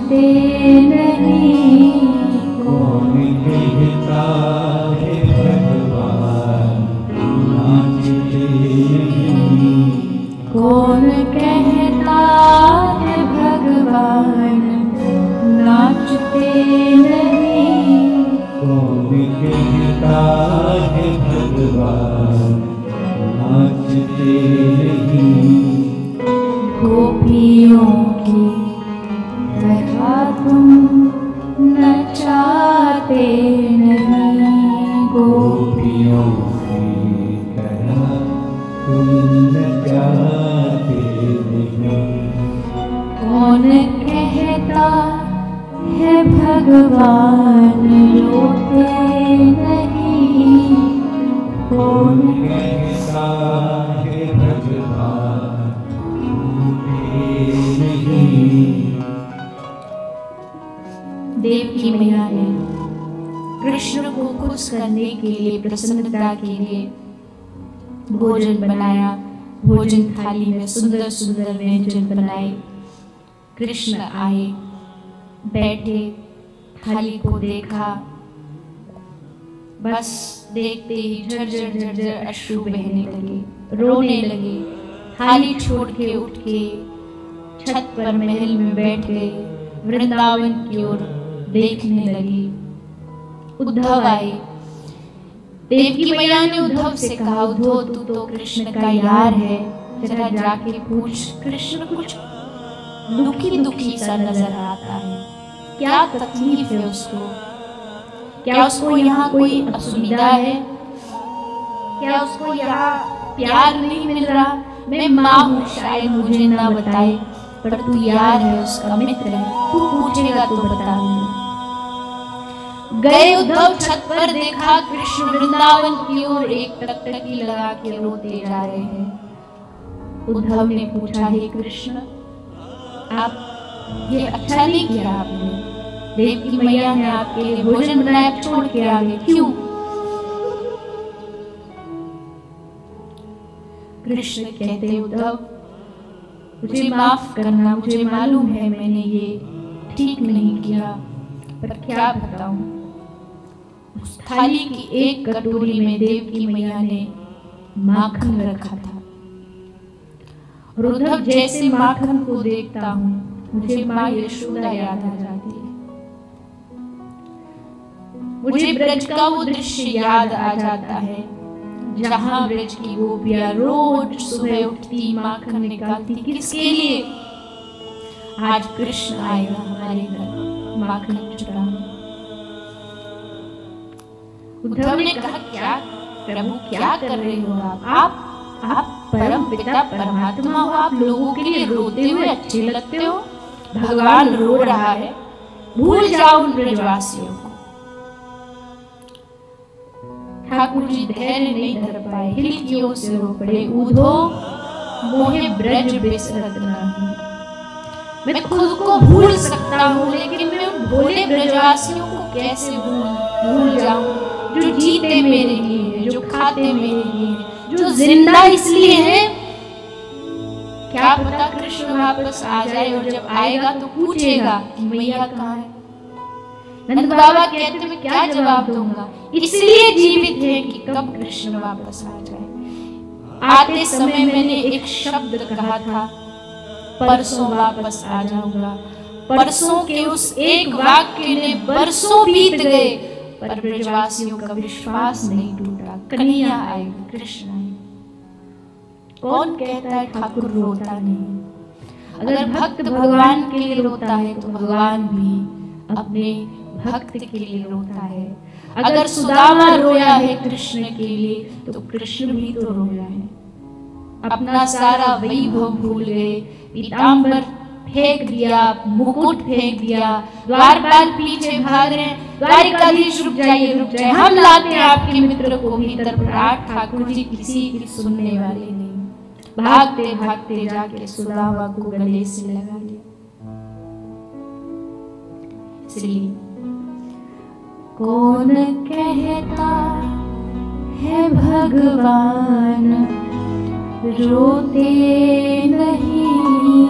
नाचते नहीं, कौन कहता है भगवान नाचते नहीं, कौन कहता है भगवान नाचते नहीं, कौन कहता है भगवान नाचते नहीं। गोपियों की तरह तुम नचाते नहीं, गोपियों की तरह तुम नचाते नहीं, कौन कहता है भगवान रोते नहीं, कौन कहता है भगवान रोते नहीं। देवकी मैया ने कृष्ण को खुश करने के लिए, प्रसन्नता के लिए भोजन बनाया। भोजन थाली में सुंदर सुंदर व्यंजन बनाए। कृष्ण आए, बैठे, थाली को देखा, बस देखते ही झरझर झरझर अश्रु बहने लगे, रोने लगे। थाली छोड़ के उठ के छत पर महल में बैठ गए, वृंदावन की ओर देखने लगी। उद्धव आए। देवकी मैया ने उद्धव से कहा, उद्धव तू तो कृष्ण का यार है, जरा जाके पूछ, कृष्ण कुछ दुखी दुखी सा नजर आता है, क्या तकलीफ है उसको, क्या उसको यहाँ कोई असुविधा है, क्या उसको यहाँ प्यार नहीं मिल रहा। मैं माँ हूँ, शायद मुझे ना बताए, पर तू यार है, उसका मित्र है, तू पूछेगा तो बता दूंगा। गए उद्धव, छत पर देखा कृष्ण वृंदावन की ओर एक टकटकी लगा के रोते जा रहे हैं। उद्धव ने पूछा, हे कृष्ण, आप ये अच्छा नहीं किया आपने, देवकी मैया ने आपके लिए भोजन बनाया, छोड़ के आ गए, क्यों? कृष्ण कहते, उद्धव मुझे माफ करना, मुझे मालूम है मैंने ये ठीक नहीं किया, पर क्या बताऊं, उस थाली की एक कटोरी में देवकी मैया ने माखन रखा था। और उद्धव, जैसे माखन को देखता हूं, मुझे माँ यशोदा याद आ जाती है, मुझे ब्रज का वो दृश्य याद आ जाता है जहां ब्रज की गोपियां रोज सुबह उठती, माखन निकालती, किसके लिए? आज कृष्ण आएगा हमारे घर माखन चुराने। उद्धव ने कहा, क्या प्रभु, क्या कर रहे हो आप परम पिता परमात्मा हो, आप लोगों के लिए रोते हुए अच्छे लगते हो। भगवान रो रहा है, भूल जाओ उन ब्रजवासियों को। ठाकुर जी धैर्य नहीं धर पाए, हिलकियों से रो पड़े, उधो मोहे ब्रज बिसरत नहीं। मैं खुद को भूल सकता हूँ, लेकिन मैं उन भोले ब्रजवासियों को कैसे भूल जाऊं, जो जीते मेरे लिए, जो खाते मेरे लिए, जो जिंदा इसलिए है। क्या पता कृष्ण वापस आ जाए, और जब आएगा तो पूछेगा कि मैया कहाँ है। नंद बाबा कहते, मैं क्या जवाब दूंगा, इसलिए जीवित है कि कब कृष्ण वापस आ जाए। आते समय मैंने एक शब्द कहा था, परसों वापस आ जाऊंगा। परसों के उस एक वाक्य ने बरसों बीत गए, पर ब्रजवासियों का विश्वास नहीं टूटा। कन्हैया आएगा, कृष्ण आएगा। कौन कहता है ठाकुर रोता नहीं? अगर भक्त भगवान के लिए रोता है तो भगवान भी अपने भक्त के लिए रोता है। अगर सुदामा रोया है कृष्ण के लिए, तो कृष्ण भी तो रोया है। अपना सारा वैभव भूल गए, पीतांबर फेंक दिया, मुकुट फेंक दिया, द्वारपाल पीछे भाग रहे हैं, द्वारिकाधीश रुक जाइए, रुक जाइए, हम लाते हैं आपके मित्र को भीतर। पर ठाकुर जी किसी की सुनने वाले नहीं। भागते भागते जाके सुदामा को गले से लगा लिया। इसलिए कौन कहता है भगवान रोते नहीं,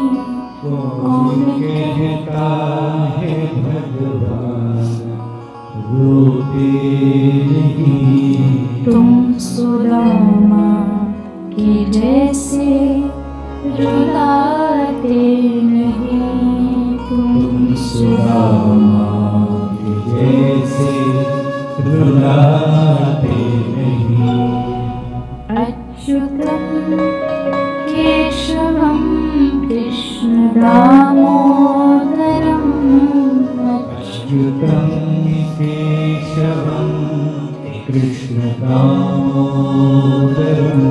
कौन कहता रोते नहीं। तुम सुदामा के जैसे रुलाते नहीं। तुम सुदामा के जैसे रुलाते नहीं। अच्युतम केशवम कृष्ण दामोदरम। अच्युतम केशवम कृष्ण दामोदरम।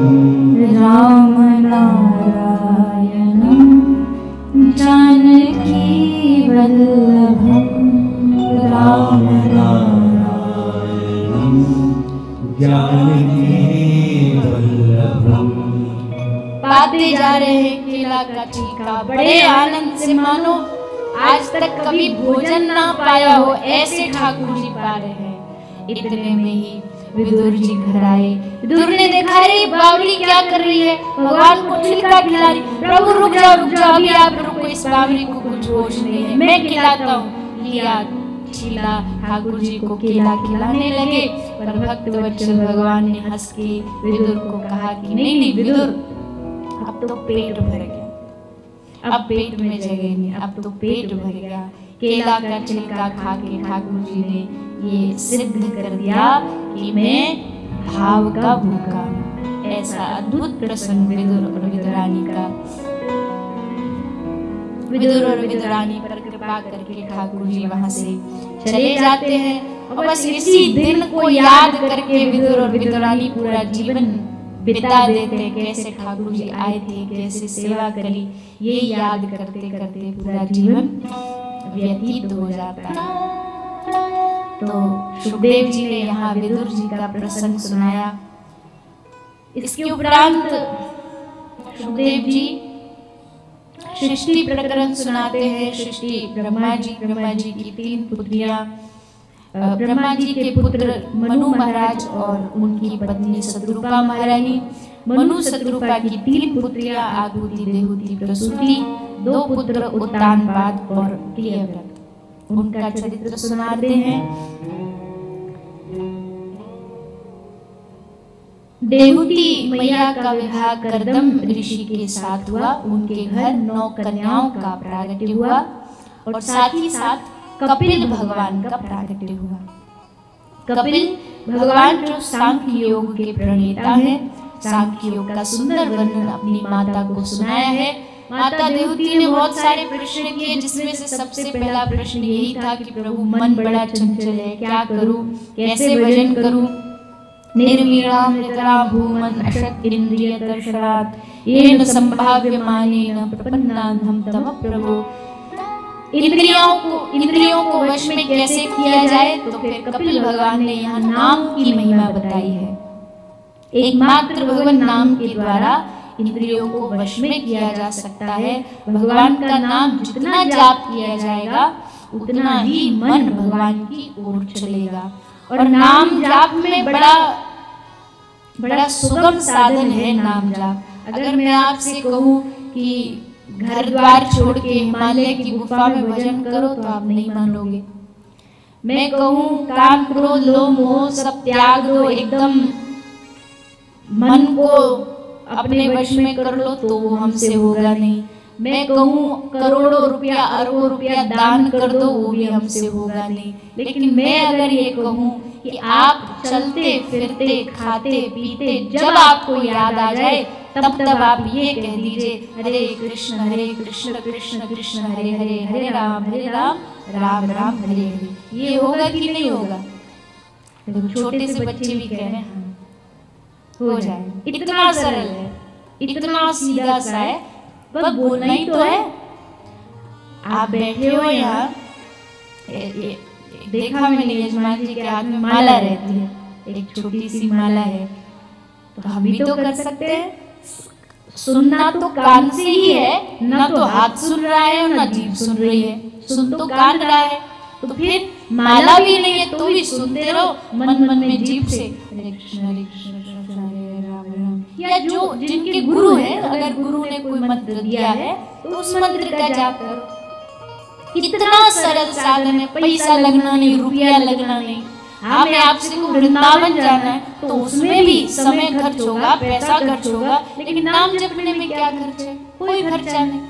राम नारायणं जानकी वल्लभं। राम नारायणं जानकी वल्लभं। पाते जा रहे हैं केला का छिलका बड़े आनंद से, मानो आज तक कभी भोजन ना पाया हो ऐसे ठाकुर जी पा रहे हैं। इतने में ही विदुर जी घर आए। विदुर ने देखा रे बावली क्या कर रही है, भगवान को छिलका खिला रही। प्रभु रुक जाओ अभी आप रुको, इस बावली को कुछ होश नहीं है, मैं खिलाता हूँ। लिया छिला, ठाकुर जी को केला खिलाने लगे। पर भक्त वत्सल भगवान ने हंस के विदुर को कहा कि नहीं विदुर, अब तो पेट भर गया, अब पेट में जगह नहीं, अब तो पेट भर गया। केला का छिलका खा के ठाकुर जी ने ये सिद्ध कर दिया कि मैं भाव का भूखा हूं। ऐसा अद्भुत प्रसंग विदुर और विदुरानी का। विदुर और विदुरानी पर कृपा करके ठाकुर जी वहां से चले जाते हैं। और बस इसी दिन को याद करके विदुर और विदुरानी पूरा जीवन बिता देते हैं। कैसे ठाकुर जी आए थे, कैसे सेवा करी, ये याद करते करते पूरा जीवन व्यतीत हो जाता है। तो सुखदेव जी ने यहाँ विदुर जी का प्रसंग सुनाया। इसके उपरांत सुखदेव जी सृष्टि प्रकरण सुनाते हैं। सृष्टि ब्रह्मा जी की 3 पुत्रियां, ब्रह्मा जी के पुत्र मनु महाराज और उनकी पत्नी शत्रुपा महारानी। मनु शत्रुपा की 3 पुत्रियां आगुति, देहुति, प्रसूति, 2 पुत्र उत्तानपाद और प्रियव्रत। उनका चरित्र सुनाते हैं। देहुति मैया का विवाह करदम ऋषि के साथ हुआ। उनके घर 9 कन्याओं का प्रागट्य हुआ और साथ ही साथ कपिल भगवान का प्रागट्य हुआ। कपिल भगवान जो सांख्य योग के प्रणेता है, सांख्य योग का सुंदर वर्णन अपनी माता को सुनाया है। माता देवती ने बहुत सारे प्रश्न किए, जिसमें से सबसे पहला प्रश्न यही था कि प्रभु मन बड़ा चंचल है, क्या करूं, कैसे भजन करूं। निर्वीणा नितरा भूमन अशक्त इंद्रिय दर्शनात् येन संभाव्यमानेन प्रपन्नाहं तम प्रभु। इंद्रियों को वश में कैसे किया जाए, तो फिर कपिल भगवान ने यहाँ नाम की महिमा बताई है। एकमात्र भगवान नाम के द्वारा इंद्रियों को वश में किया जा सकता है। भगवान का नाम जितना जाप किया जाएगा उतना ही मन भगवान की ओर चलेगा। और नाम जाप में बड़ा सुगम साधन है नाम जाप। अगर मैं आपसे कहूँ कि घर द्वार छोड़ के हिमालय की गुफा में भजन करो तो आप नहीं मानोगे। मैं कहूँ काम क्रोध लोभ मोह सब त्याग दो, एकदम मन को अपने वश में कर लो, तो वो हमसे होगा नहीं। मैं कहूँ करोड़ों रुपया अरबों रुपया दान कर दो, वो भी हमसे होगा नहीं। लेकिन मैं अगर ये कहूँ कि आप चलते फिरते खाते पीते जब आपको याद आ जाए तब आप ये कह दीजिए हरे कृष्ण कृष्ण कृष्ण हरे हरे, हरे राम राम राम हरे हरे। ये होगा कि नहीं होगा? देखो छोटे से बच्चे भी कह रहे हैं हो जाए। इतना सरल है, इतना सीधा सा है, बस बोलना ही तो है। आप बैठे हो यहाँ, देखा मैंने यजमान जी के हाथ में माला रहती है, एक छोटी सी माला है, तो हम भी तो कर सकते हैं। सुनना तो कान से ही है, ना तो हाथ सुन रहा है और ना जीभ सुन रही है। सुन तो कान रहा है, तो फिर माला भी नहीं है तो भी सुनते रहो मन मन में जीभ से हरे कृष्ण हरे हरे राम राम। या जो जिनके गुरु है, अगर गुरु ने कोई मंत्र दिया है तो उस मंत्र का जाप करो। इतना सरल साधन है, पैसा लगना नहीं, रुपया लगना नहीं। हमें आपसे को वृंदावन जाना है तो उसमें भी समय खर्च होगा, पैसा खर्च होगा, लेकिन नाम जपने में क्या खर्च है? कोई खर्चा नहीं।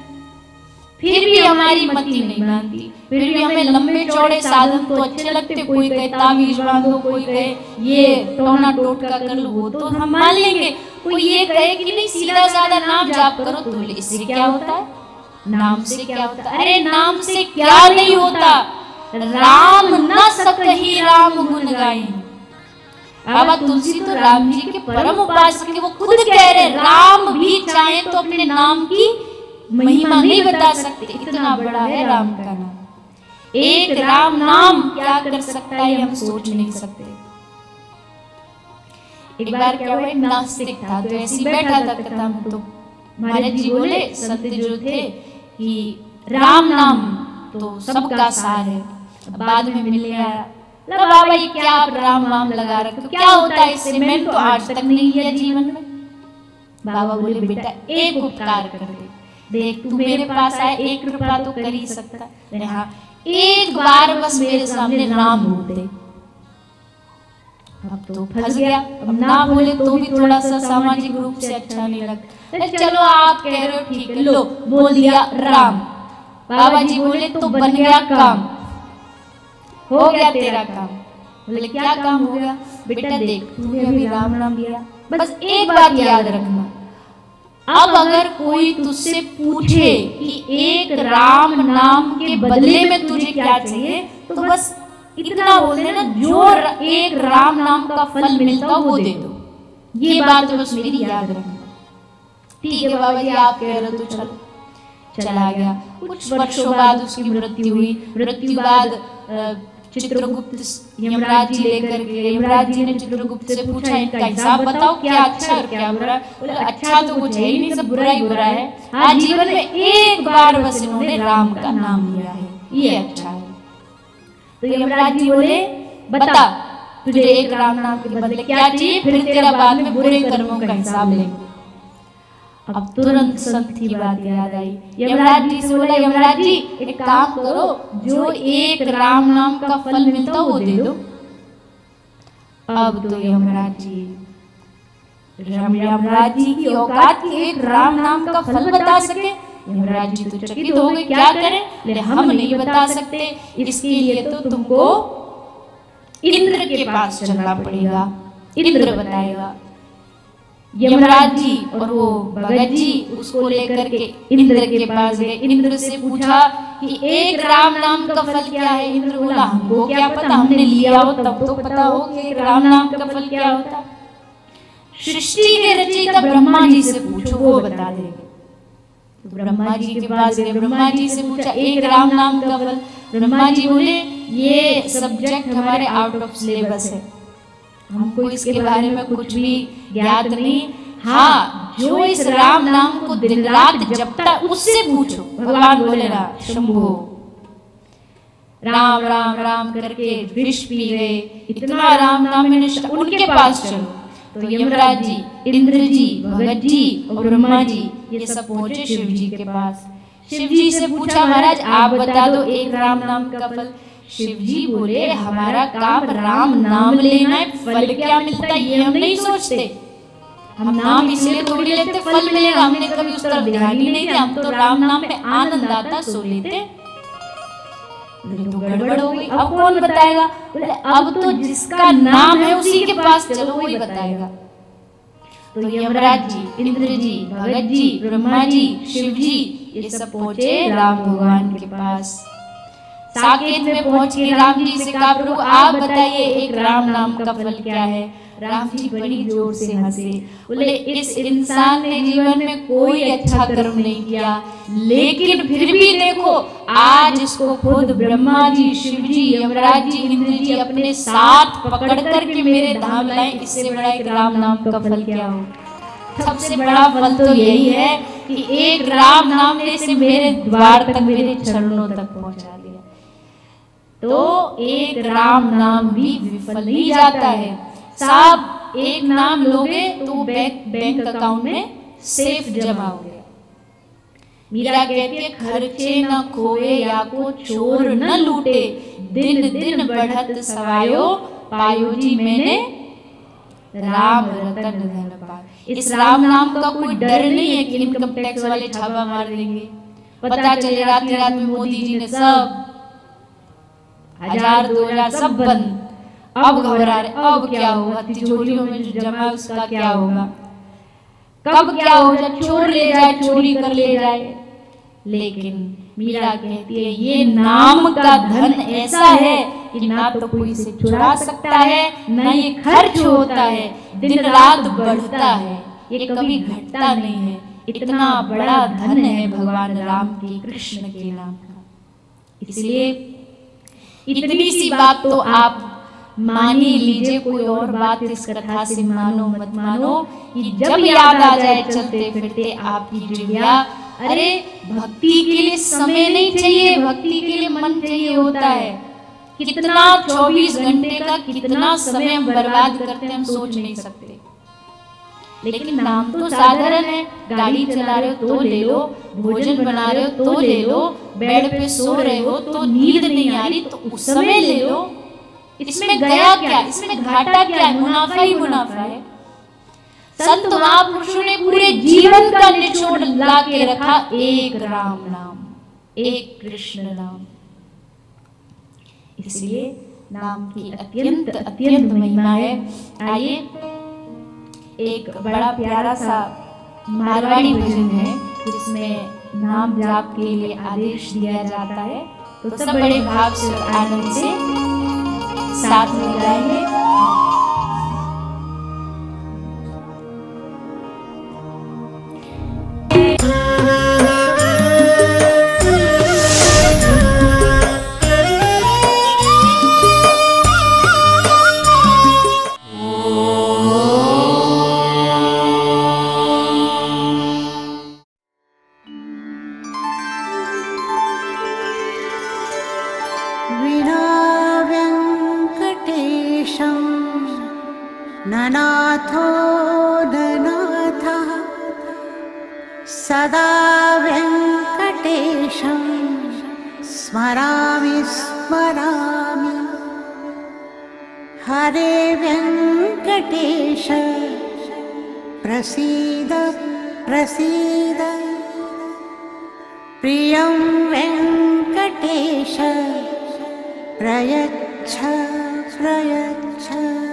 फिर भी हमारी मति नहीं मानती, फिर भी हमें लंबे चौड़े साधन तो अच्छे लगते। कोई कहे ताबीज बांधो, कोई कहे ये टोना टोटका कर लो, वो तो हम मान लेंगे। कोई ये कहे कि नहीं सीधा साधा नाम जाप करो, तो बोले इससे क्या होता है? नाम से क्या होता है? अरे नाम से क्या नहीं होता, राम न सकहि राम गुण गाए। बाबा तुलसी तो राम जी के परम उपासक है, वो खुद कह रहे राम भी चाहे तो अपने नाम की महिमा नहीं बता सकते, इतना बड़ा है राम का नाम। एक राम नाम क्या कर सकता है हम सोच नहीं सकते। एक बार क्या हुआ, एक नास्तिक था तो ऐसे बैठा था कथा में, तो महाराज जी बोले संत जो थे कि राम नाम तो सबका सार है। बाद में मिल गया, बाबा ये क्या आप राम नाम लगा रखे हो, क्या होता है इससे? मैंने तो आज तक नहीं लिया जीवन में। बाबा बोले बेटा एक उपकार कर दे, देख तू मेरे पास आए, एक कृपा तो कर ही सकता है। हाँ, एक बार बस मेरे सामने नाम बोल दे। अब तो फंस गया, अब ना बोले तो भी थोड़ा सा सामाजिक रूप से अच्छा नहीं लगता। चलो आप कह रहे हो ठीक है, लो बोल दिया राम। बाबा जी बोले तो बन गया काम, हो गया तेरा काम। बोले क्या काम हो गया? बेटा देख तूने अभी राम नाम लिया, बस एक बात याद रखना, अब अगर कोई तुझसे पूछे कि एक राम नाम के बदले में तुझे क्या चाहिए, तो बस इतना बोल देना जो एक राम नाम का फल मिलता वो दे दो। ये बात बस मेरी याद रखना। ठीक है बाबा जी आप कह रहे हो तो चलो। चला गया, कुछ वर्षों बाद उसकी मृत्यु हुई। मृत्यु बाद चित्रगुप्त यमराज जी लेकर गए। यमराज जी ने चित्रगुप्त से पूछा इनका हिसाब बताओ, क्या अच्छा और क्या बुरा? बोले अच्छा तो कुछ है ही नहीं, सब बुरा ही बुरा है। आज जीवन में एक बार बस इन्होंने राम का नाम लिया है, ये अच्छा है। तो यमराज जी बोले बता तुझे एक राम नाम के बदले क्या चाहिए, फिर तेरा बाद में बुरे कर्मों का हिसाब लेंगे। अब तुरंत संत की बात याद आई। यमराज जी से बोला यमराज जी एक काम करो, जो एक राम नाम का फल मिलता वो दे दो। अब तो यमराज जी की औकात की एक राम नाम का फल बता सके। यमराज जी तो चकित हो गए, क्या करें? ले हम नहीं बता सकते, इसके लिए तो तुमको इंद्र के पास चलना पड़ेगा, इंद्र बताएगा। यमराज जी और वो भगत जी उसको लेकर के इंद्र के पास गए। इंद्र से पूछा कि एक राम नाम का फल क्या है? इंद्र बोला हमको क्या पता, हमने लिया हो तब तो पता हो कि एक राम नाम का फल क्या होता। सृष्टि के रचयिता ब्रह्मा जी से पूछो, वो बता देंगे। तो ब्रह्मा जी के पास गए, ब्रह्मा जी से पूछा एक राम नाम का फल। ब्रह्मा जी बोले ये सब्जेक्ट हमारे आउट ऑफ सिलेबस है, हमको इसके बारे में कुछ भी ज्ञात नहीं। हाँ, जो इस राम नाम को दिन रात जपता उससे पूछो। भगवान बोले ना शंभो, राम राम राम करके विष पी गए, इतना राम नाम में उनके पास चलो। तो यमराज जी, इंद्र जी, भगत जी और ब्रह्मा जी ये सब पहुंचे शिव जी के पास। शिव जी से पूछा महाराज आप बता दो एक राम नाम का फल। शिव जी बोले हमारा काम राम नाम लेना है, फल क्या मिलता है ये हम नहीं सोचते। हम नाम इसलिए थोड़ी लेते फल मिलेगा, हमने कभी उस तरफ ध्यान ही नहीं दिया। हम तो राम नाम में आनंद आता सो लेते। तो गड़बड़ हो गई, अब कौन बताएगा? बोले अब तो जिसका नाम है उसी के पास चलो, वही बताएगा। तो यमराज जी, इंद्र जी, भगत जी, ब्रह्मा जी, शिव जी ये सब पहुंचे राम भगवान के पास। साकेत में पहुंच के राम जी से कहा प्रभु आप बताइए एक राम नाम का फल क्या है? राम जी बड़ी जोर से हंसे, बोले इस इंसान ने जीवन में कोई अच्छा कर्म नहीं किया, लेकिन फिर भी देखो आज इसको खुद ब्रह्मा जी, शिव जी, यमराज जी, इंद्र जी अपने साथ पकड़ करके मेरे धाम लाए, इससे बड़ा एक राम नाम का फल क्या हो? सबसे बड़ा फल तो यही है कि एक राम नाम ने से मेरे द्वार तक, मेरे चरणों तक पहुंचा दिया। तो एक राम नाम भी विफल नहीं जाता है साहब। एक नाम लोगे तो बैंक अकाउंट में सेफ जमा हो गया। मीरा कहती है खर्चे न खोए या को चोर न लूटे, दिन दिन बढ़त सवायो, पायो जी मैंने राम रतन धन पाए। इस राम नाम का कोई डर नहीं है कि इनकम टैक्स वाले छापा मार देंगे। पता चले रात रात में मोदी जी ने सब 1000 2000 सब बंद। अब घबरा रहे, अब क्या होगा, तिजोरियों में जो जमा है उसका क्या होगा, कब क्या हो जाए, चोर ले जाए, चोरी कर ले जाए। लेकिन मीरा कहती है ये नाम का धन ऐसा है कि ना तो कोई इसे चुरा सकता है, ना ये खर्च होता है, दिन रात बढ़ता है, ये कभी घटता नहीं है। इतना बड़ा धन है भगवान राम के, कृष्ण के नाम का। इसलिए इतनी सी बात तो आप मान ही लीजिए, कोई और बात इस कथा से मानो मत मानो, कि जब याद आ जाए चलते फिरते आपकी जिह्वा, अरे भक्ति के लिए समय नहीं चाहिए, भक्ति के लिए मन चाहिए होता है। कितना 24 घंटे का कितना समय हम बर्बाद करते हैं हम सोच नहीं सकते। लेकिन नाम तो साधारण है, गाड़ी चला रहे हो तो ले लो, भोजन बना रहे हो तो ले लो, बेड पे सो रहे हो तो नींद नहीं आ रही तो उस समय ले लो। इसमें गया क्या, इसमें घाटा क्या है, मुनाफा ही मुनाफा है। संत महापुरुषों ने पूरे जीवन का निचोड़ ला के रखा, एक राम नाम, एक कृष्ण नाम। इसलिए नाम की अत्यंत अत्यंत महिमा है। आइए एक बड़ा प्यारा सा मारवाड़ी भजन है जिसमें नाम जाप के लिए आदेश दिया जाता है, तो सब बड़े भाव से और आनंद से साथ में गाएंगे। ननाथो ननाथः सदा वेङ्कटेशं स्मरामि स्मरामि। हरे वेङ्कटेश प्रसीद प्रसीद, प्रियं वेङ्कटेश प्रयच्छ प्रयच्छ।